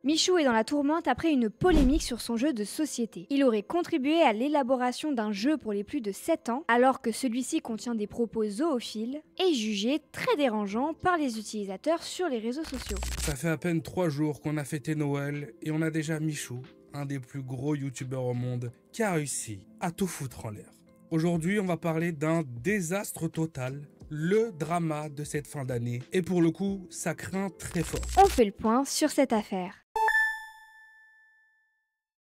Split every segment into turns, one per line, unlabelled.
Michou est dans la tourmente après une polémique sur son jeu de société. Il aurait contribué à l'élaboration d'un jeu pour les plus de 7 ans, alors que celui-ci contient des propos zoophiles et jugé très dérangeant par les utilisateurs sur les réseaux sociaux.
Ça fait à peine 3 jours qu'on a fêté Noël et on a déjà Michou, un des plus gros youtubeurs au monde, qui a réussi à tout foutre en l'air. Aujourd'hui, on va parler d'un désastre total, le drama de cette fin d'année. Et pour le coup, ça craint très fort.
On fait le point sur cette affaire.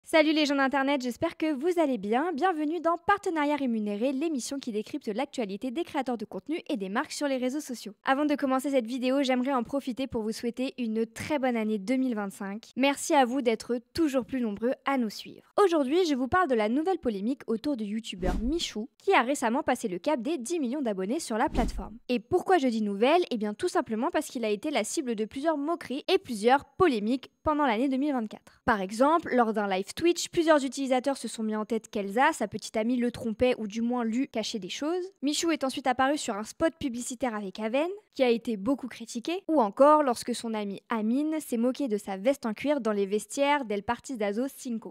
Salut les gens d'internet, j'espère que vous allez bien. Bienvenue dans Partenariat rémunéré, l'émission qui décrypte l'actualité des créateurs de contenu et des marques sur les réseaux sociaux. Avant de commencer cette vidéo, j'aimerais en profiter pour vous souhaiter une très bonne année 2025. Merci à vous d'être toujours plus nombreux à nous suivre. Aujourd'hui, je vous parle de la nouvelle polémique autour du youtubeur Michou, qui a récemment passé le cap des 10 millions d'abonnés sur la plateforme. Et pourquoi je dis nouvelle ? Eh bien tout simplement parce qu'il a été la cible de plusieurs moqueries et plusieurs polémiques pendant l'année 2024. Par exemple, lors d'un live Twitch, plusieurs utilisateurs se sont mis en tête qu'Elsa, sa petite amie, le trompait ou du moins lui cachait des choses. Michou est ensuite apparu sur un spot publicitaire avec Aven, qui a été beaucoup critiqué, ou encore lorsque son ami Amine s'est moqué de sa veste en cuir dans les vestiaires d'El Partidazo 5.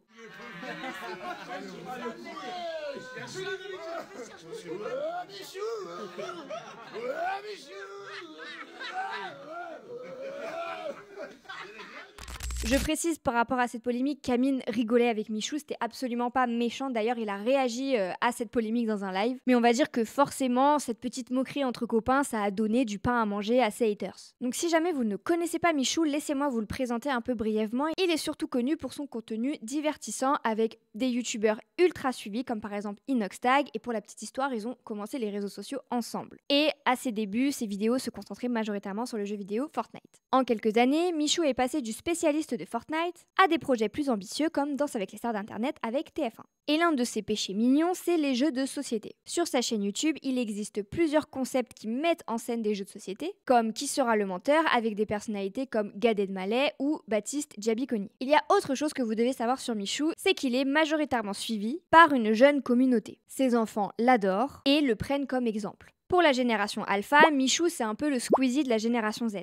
Je précise par rapport à cette polémique qu'Amine rigolait avec Michou, c'était absolument pas méchant. D'ailleurs, il a réagi à cette polémique dans un live. Mais on va dire que forcément, cette petite moquerie entre copains, ça a donné du pain à manger à ses haters. Donc si jamais vous ne connaissez pas Michou, laissez-moi vous le présenter un peu brièvement. Il est surtout connu pour son contenu divertissant avec des youtubeurs ultra suivis comme par exemple Inoxtag. Et pour la petite histoire, ils ont commencé les réseaux sociaux ensemble. Et à ses débuts, ses vidéos se concentraient majoritairement sur le jeu vidéo Fortnite. En quelques années, Michou est passé du spécialiste de Fortnite à des projets plus ambitieux comme Danse avec les stars d'internet avec TF1. Et l'un de ses péchés mignons, c'est les jeux de société. Sur sa chaîne YouTube, il existe plusieurs concepts qui mettent en scène des jeux de société, comme Qui sera le menteur avec des personnalités comme Gad Elmaleh ou Baptiste Djabikoni. Il y a autre chose que vous devez savoir sur Michou, c'est qu'il est majoritairement suivi par une jeune communauté. Ses enfants l'adorent et le prennent comme exemple. Pour la génération Alpha, Michou c'est un peu le Squeezie de la génération Z.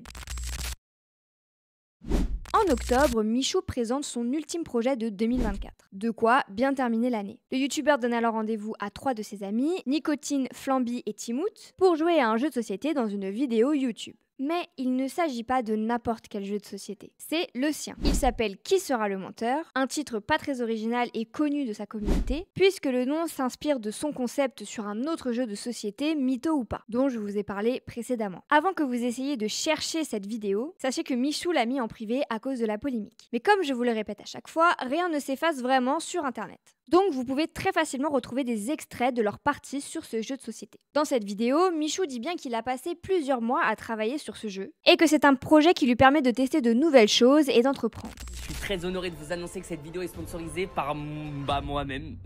En octobre, Michou présente son ultime projet de 2024. De quoi bien terminer l'année. Le youtubeur donne alors rendez-vous à 3 de ses amis, Nicotine, Flamby et Timout, pour jouer à un jeu de société dans une vidéo YouTube. Mais il ne s'agit pas de n'importe quel jeu de société, c'est le sien. Il s'appelle Qui sera le menteur, un titre pas très original et connu de sa communauté, puisque le nom s'inspire de son concept sur un autre jeu de société, Mytho ou pas, dont je vous ai parlé précédemment. Avant que vous essayiez de chercher cette vidéo, sachez que Michou l'a mis en privé à cause de la polémique. Mais comme je vous le répète à chaque fois, rien ne s'efface vraiment sur internet. Donc vous pouvez très facilement retrouver des extraits de leur partie sur ce jeu de société. Dans cette vidéo, Michou dit bien qu'il a passé plusieurs mois à travailler sur ce jeu et que c'est un projet qui lui permet de tester de nouvelles choses et d'entreprendre.
Je suis très honoré de vous annoncer que cette vidéo est sponsorisée par moi-même.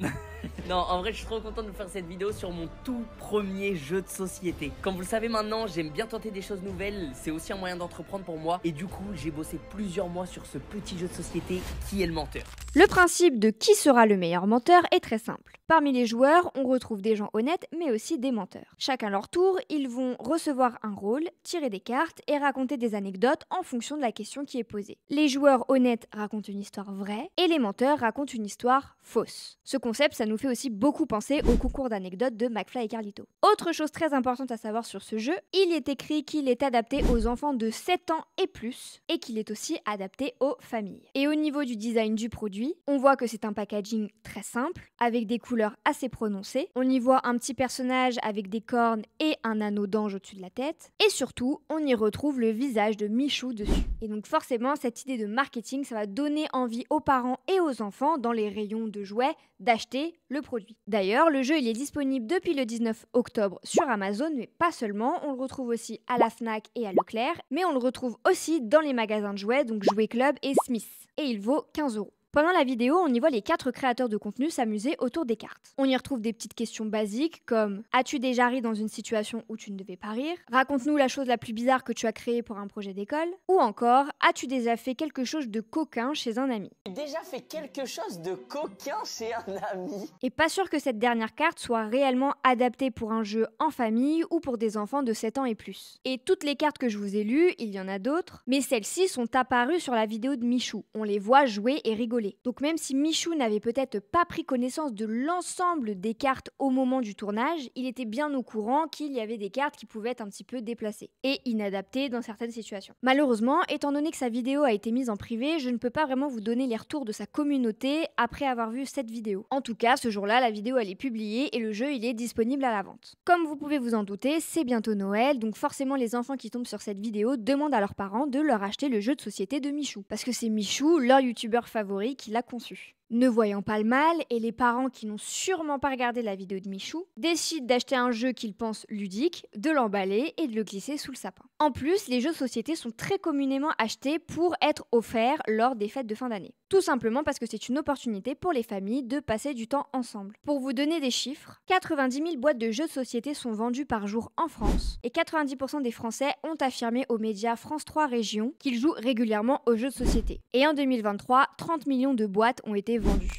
Non, en vrai, je suis trop content de faire cette vidéo sur mon tout premier jeu de société. Comme vous le savez maintenant, j'aime bien tenter des choses nouvelles. C'est aussi un moyen d'entreprendre pour moi. Et du coup, j'ai bossé plusieurs mois sur ce petit jeu de société qui est le menteur.
Le principe de qui sera le meilleur menteur est très simple. Parmi les joueurs, on retrouve des gens honnêtes, mais aussi des menteurs. Chacun leur tour, ils vont recevoir un rôle, tirer des cartes et raconter des anecdotes en fonction de la question qui est posée. Les joueurs honnêtes racontent une histoire vraie et les menteurs racontent une histoire fausse. Ce concept, ça nous fait aussi beaucoup penser au concours d'anecdotes de McFly et Carlito. Autre chose très importante à savoir sur ce jeu, il est écrit qu'il est adapté aux enfants de 7 ans et plus et qu'il est aussi adapté aux familles. Et au niveau du design du produit, on voit que c'est un packaging très simple avec des couleurs assez prononcées. On y voit un petit personnage avec des cornes et un anneau d'ange au-dessus de la tête. Et surtout, on y retrouve le visage de Michou dessus. Et donc forcément, cette idée de marketing, ça va donner envie aux parents et aux enfants dans les rayons de jouets d'acheter le produit. D'ailleurs, le jeu il est disponible depuis le 19 octobre sur Amazon, mais pas seulement. On le retrouve aussi à la Fnac et à Leclerc, mais on le retrouve aussi dans les magasins de jouets, donc Jouet Club et Smith. Et il vaut 15 €. Pendant la vidéo, on y voit les 4 créateurs de contenu s'amuser autour des cartes. On y retrouve des petites questions basiques comme: as-tu déjà ri dans une situation où tu ne devais pas rire? Raconte-nous la chose la plus bizarre que tu as créée pour un projet d'école. Ou encore: as-tu déjà fait quelque chose de coquin chez un ami?
J'ai déjà fait quelque chose de coquin chez un ami.
Et pas sûr que cette dernière carte soit réellement adaptée pour un jeu en famille ou pour des enfants de 7 ans et plus. Et toutes les cartes que je vous ai lues, il y en a d'autres, mais celles-ci sont apparues sur la vidéo de Michou. On les voit jouer et rigoler. Donc même si Michou n'avait peut-être pas pris connaissance de l'ensemble des cartes au moment du tournage, il était bien au courant qu'il y avait des cartes qui pouvaient être un petit peu déplacées et inadaptées dans certaines situations. Malheureusement, étant donné que sa vidéo a été mise en privé, je ne peux pas vraiment vous donner les retours de sa communauté après avoir vu cette vidéo. En tout cas, ce jour-là, la vidéo elle est publiée et le jeu il est disponible à la vente. Comme vous pouvez vous en douter, c'est bientôt Noël, donc forcément les enfants qui tombent sur cette vidéo demandent à leurs parents de leur acheter le jeu de société de Michou. Parce que c'est Michou, leur youtubeur favori, qui l'a conçu. Ne voyant pas le mal, et les parents qui n'ont sûrement pas regardé la vidéo de Michou, décident d'acheter un jeu qu'ils pensent ludique, de l'emballer et de le glisser sous le sapin. En plus, les jeux de société sont très communément achetés pour être offerts lors des fêtes de fin d'année. Tout simplement parce que c'est une opportunité pour les familles de passer du temps ensemble. Pour vous donner des chiffres, 90 000 boîtes de jeux de société sont vendues par jour en France, et 90% des Français ont affirmé aux médias France 3 Régions qu'ils jouent régulièrement aux jeux de société. Et en 2023, 30 millions de boîtes ont été vendues.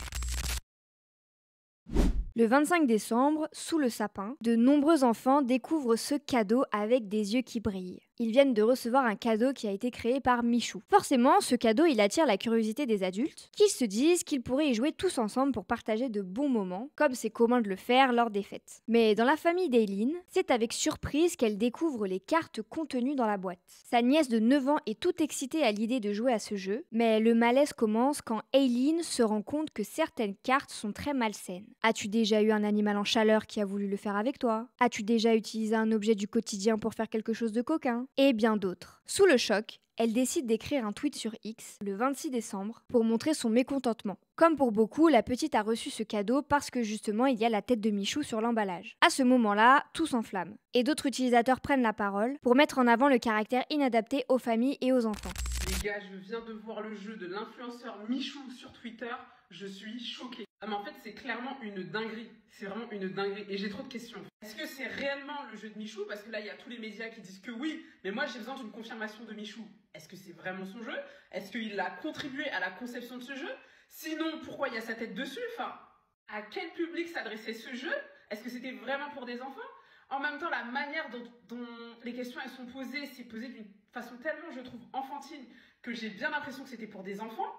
Le 25 décembre, sous le sapin, de nombreux enfants découvrent ce cadeau avec des yeux qui brillent. Ils viennent de recevoir un cadeau qui a été créé par Michou. Forcément, ce cadeau, il attire la curiosité des adultes, qui se disent qu'ils pourraient y jouer tous ensemble pour partager de bons moments, comme c'est commun de le faire lors des fêtes. Mais dans la famille d'Aileen, c'est avec surprise qu'elle découvre les cartes contenues dans la boîte. Sa nièce de 9 ans est toute excitée à l'idée de jouer à ce jeu, mais le malaise commence quand Aileen se rend compte que certaines cartes sont très malsaines. As-tu déjà eu un animal en chaleur qui a voulu le faire avec toi? As-tu déjà utilisé un objet du quotidien pour faire quelque chose de coquin? Et bien d'autres. Sous le choc, elle décide d'écrire un tweet sur X le 26 décembre pour montrer son mécontentement. Comme pour beaucoup, la petite a reçu ce cadeau parce que justement il y a la tête de Michou sur l'emballage. À ce moment-là, tout s'enflamme. Et d'autres utilisateurs prennent la parole pour mettre en avant le caractère inadapté aux familles et aux enfants.
Les gars, je viens de voir le jeu de l'influenceur Michou sur Twitter, je suis choquée. Ah mais en fait c'est clairement une dinguerie, c'est vraiment une dinguerie et j'ai trop de questions. Est-ce que c'est réellement le jeu de Michou? Parce que là il y a tous les médias qui disent que oui, mais moi j'ai besoin d'une confirmation de Michou. Est-ce que c'est vraiment son jeu? Est-ce qu'il a contribué à la conception de ce jeu? Sinon, pourquoi il y a sa tête dessus? Enfin, à quel public s'adressait ce jeu? Est-ce que c'était vraiment pour des enfants? En même temps, la manière dont les questions elles sont posées, c'est posé d'une façon tellement, je trouve, enfantine, que j'ai bien l'impression que c'était pour des enfants.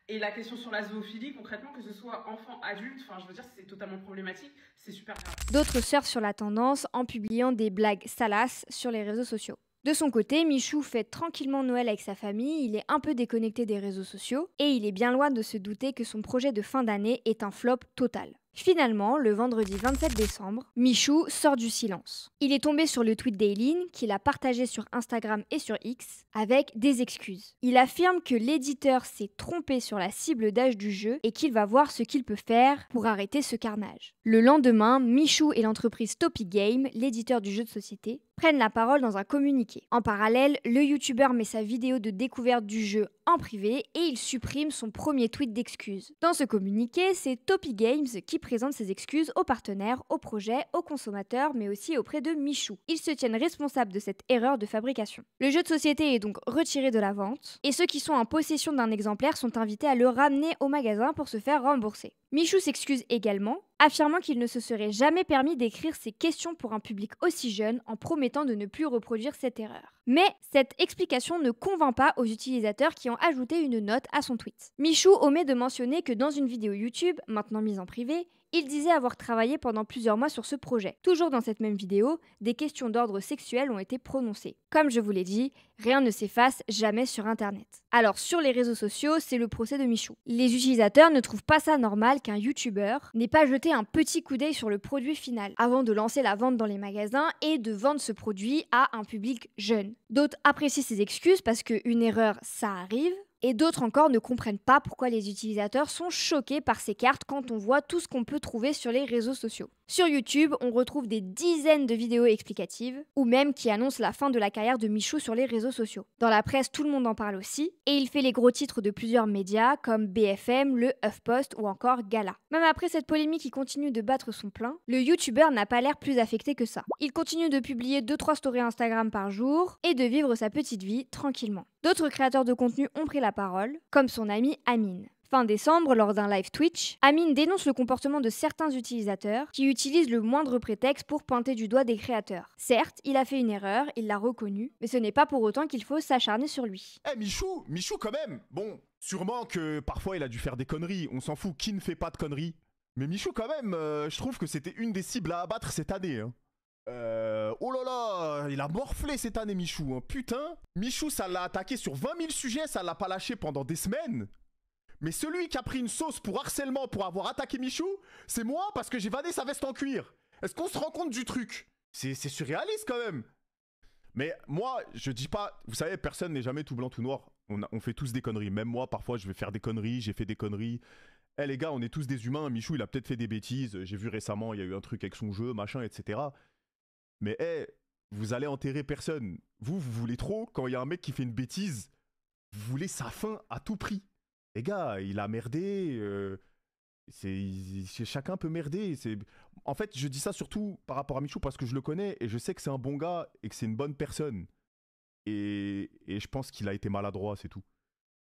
Et la question sur la zoophilie, concrètement, que ce soit enfant, adulte, enfin je veux dire c'est totalement problématique, c'est super grave.
D'autres surfent sur la tendance en publiant des blagues salaces sur les réseaux sociaux. De son côté, Michou fête tranquillement Noël avec sa famille, il est un peu déconnecté des réseaux sociaux et il est bien loin de se douter que son projet de fin d'année est un flop total. Finalement, le vendredi 27 décembre, Michou sort du silence. Il est tombé sur le tweet d'Aileen, qu'il a partagé sur Instagram et sur X, avec des excuses. Il affirme que l'éditeur s'est trompé sur la cible d'âge du jeu et qu'il va voir ce qu'il peut faire pour arrêter ce carnage. Le lendemain, Michou et l'entreprise Topi Game, l'éditeur du jeu de société, prennent la parole dans un communiqué. En parallèle, le youtubeur met sa vidéo de découverte du jeu en privé et il supprime son premier tweet d'excuses. Dans ce communiqué, c'est Topi Games qui présente ses excuses aux partenaires, aux projets, aux consommateurs, mais aussi auprès de Michou. Ils se tiennent responsables de cette erreur de fabrication. Le jeu de société est donc retiré de la vente et ceux qui sont en possession d'un exemplaire sont invités à le ramener au magasin pour se faire rembourser. Michou s'excuse également, affirmant qu'il ne se serait jamais permis d'écrire ces questions pour un public aussi jeune en promettant de ne plus reproduire cette erreur. Mais cette explication ne convainc pas aux utilisateurs qui ont ajouté une note à son tweet. Michou omet de mentionner que dans une vidéo YouTube, maintenant mise en privé, il disait avoir travaillé pendant plusieurs mois sur ce projet. Toujours dans cette même vidéo, des questions d'ordre sexuel ont été prononcées. Comme je vous l'ai dit, rien ne s'efface jamais sur Internet. Alors sur les réseaux sociaux, c'est le procès de Michou. Les utilisateurs ne trouvent pas ça normal qu'un YouTuber n'ait pas jeté un petit coup d'œil sur le produit final avant de lancer la vente dans les magasins et de vendre ce produit à un public jeune. D'autres apprécient ses excuses parce qu'une erreur, ça arrive. Et d'autres encore ne comprennent pas pourquoi les utilisateurs sont choqués par ces cartes quand on voit tout ce qu'on peut trouver sur les réseaux sociaux. Sur YouTube, on retrouve des dizaines de vidéos explicatives, ou même qui annoncent la fin de la carrière de Michou sur les réseaux sociaux. Dans la presse, tout le monde en parle aussi, et il fait les gros titres de plusieurs médias comme BFM, le HuffPost ou encore Gala. Même après cette polémique qui continue de battre son plein, le YouTuber n'a pas l'air plus affecté que ça. Il continue de publier 2-3 stories Instagram par jour et de vivre sa petite vie tranquillement. D'autres créateurs de contenu ont pris la parole, comme son ami Amine. Fin décembre, lors d'un live Twitch, Amine dénonce le comportement de certains utilisateurs qui utilisent le moindre prétexte pour pointer du doigt des créateurs. Certes, il a fait une erreur, il l'a reconnu, mais ce n'est pas pour autant qu'il faut s'acharner sur lui.
Eh Michou quand même. Bon, sûrement que parfois il a dû faire des conneries, on s'en fout, qui ne fait pas de conneries. Mais Michou quand même, je trouve que c'était une des cibles à abattre cette année. Hein. Oh là là, il a morflé cette année Michou, hein. Putain. Michou ça l'a attaqué sur 20 000 sujets, ça l'a pas lâché pendant des semaines. Mais celui qui a pris une sauce pour harcèlement pour avoir attaqué Michou, c'est moi parce que j'ai vanné sa veste en cuir. Est-ce qu'on se rend compte du truc? C'est surréaliste quand même. Mais moi, je dis pas, vous savez, personne n'est jamais tout blanc tout noir. On fait tous des conneries. Même moi, parfois, je vais faire des conneries, j'ai fait des conneries. Eh les gars, on est tous des humains. Michou, il a peut-être fait des bêtises. J'ai vu récemment, il y a eu un truc avec son jeu, machin, etc. Mais vous allez enterrer personne. Vous voulez trop, quand il y a un mec qui fait une bêtise, vous voulez sa fin à tout prix. Les gars, il a merdé. Chacun peut merder. En fait, je dis ça surtout par rapport à Michou parce que je le connais et je sais que c'est un bon gars et que c'est une bonne personne. Et je pense qu'il a été maladroit, c'est tout.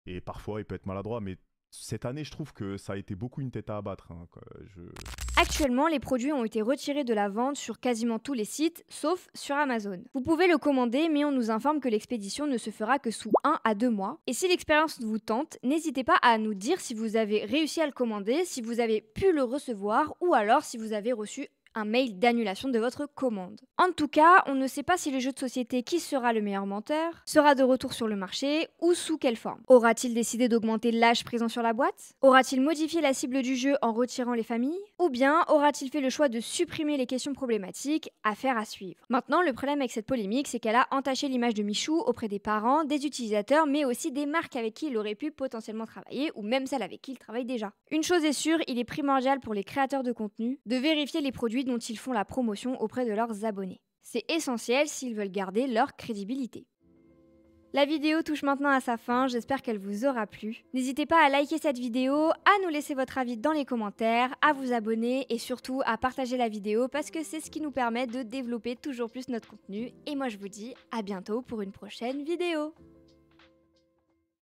Et parfois, il peut être maladroit, mais cette année, je trouve que ça a été beaucoup une tête à abattre. Hein,
Actuellement, les produits ont été retirés de la vente sur quasiment tous les sites, sauf sur Amazon. Vous pouvez le commander, mais on nous informe que l'expédition ne se fera que sous 1 à 2 mois. Et si l'expérience vous tente, n'hésitez pas à nous dire si vous avez réussi à le commander, si vous avez pu le recevoir, ou alors si vous avez reçu un mail d'annulation de votre commande. En tout cas, on ne sait pas si le jeu de société qui sera le meilleur menteur sera de retour sur le marché ou sous quelle forme. Aura-t-il décidé d'augmenter l'âge présent sur la boîte? Aura-t-il modifié la cible du jeu en retirant les familles? Ou bien aura-t-il fait le choix de supprimer les questions problématiques? Affaire à suivre. Maintenant, le problème avec cette polémique, c'est qu'elle a entaché l'image de Michou auprès des parents, des utilisateurs, mais aussi des marques avec qui il aurait pu potentiellement travailler ou même celles avec qui il travaille déjà. Une chose est sûre, il est primordial pour les créateurs de contenu de vérifier les produits dont ils font la promotion auprès de leurs abonnés. C'est essentiel s'ils veulent garder leur crédibilité. La vidéo touche maintenant à sa fin, j'espère qu'elle vous aura plu. N'hésitez pas à liker cette vidéo, à nous laisser votre avis dans les commentaires, à vous abonner et surtout à partager la vidéo parce que c'est ce qui nous permet de développer toujours plus notre contenu. Et moi je vous dis à bientôt pour une prochaine vidéo.